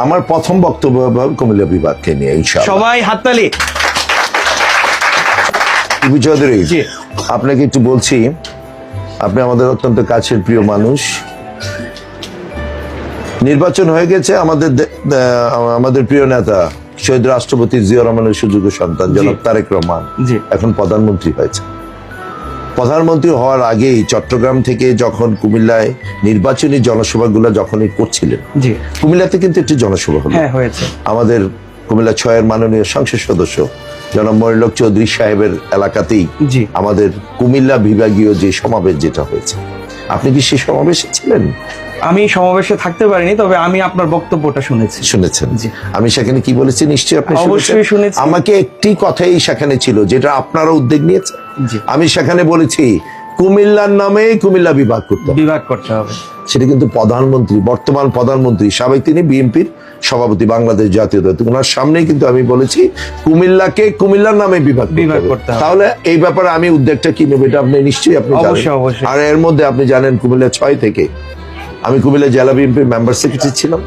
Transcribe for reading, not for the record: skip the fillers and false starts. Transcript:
আমার প্রথম বক্তব্য হবে কুমিল্লা বিভাগকে নিয়ে ইনশাআল্লাহ। সবাই হাততালি। টিপু চৌধুরী, আপনাকে একটু বলছি, আপনি আমাদের অত্যন্ত কাছের প্রিয় মানুষ। নির্বাচন হয়ে গেছে, আমাদের প্রিয় নেতা শহীদ রাষ্ট্রপতি জিয়া রহমানের সুযোগ্য সন্তান জনাব তারেক রহমান এখন প্রধানমন্ত্রী হয়েছে। প্রধানমন্ত্রী হওয়ার আগেই চট্টগ্রাম থেকে যখন কুমিল্লায় নির্বাচনী জনসভাগুলো যখনই করছিলেন, কুমিল্লাতে কিন্তু একটি জনসভা হয়েছে। আমাদের কুমিল্লা 6-এর মাননীয় সংসদ সদস্য জনাব মনিরুল চৌধুরী সাহেবের এলাকাতেই আমাদের কুমিল্লা বিভাগীয় যে সমাবেশ যেটা হয়েছে, আপনি কি সেই সমাবেশে ছিলেন? আমি সমাবেশে থাকতে পারিনি, তবে আমি আপনার বক্তব্যটা শুনেছেন। আমি সেখানে কি বলেছি নিশ্চয়ই আপনি অবশ্যই শুনেছেন। আমাকে একটি কথাই সেখানে ছিল যেটা আপনারা উদ্যোগ নিয়েছেন। আমি সেখানে বলেছি কুমিল্লার নামে কুমিল্লা বিভাগ করতে হবে। সেটা কিন্তু প্রধানমন্ত্রী, বর্তমান প্রধানমন্ত্রী, সাবেক তিনি বিএনপির সভাপতি, বাংলাদেশ জাতীয় দল, ওনার সামনেই কিন্তু আমি বলেছি কুমিল্লাকে কুমিল্লার নামে বিভাগ করতে হবে। তাহলে এই ব্যাপারে আমি উদ্যোগটা কি নেব এটা আপনি নিশ্চয়ই জানেন। আর এর মধ্যে আপনি জানেন কুমিল্লা 6 থেকে আমি কুমিল্লা জেলা বিএনপির মেম্বার সেক্রেটারি ছিলাম।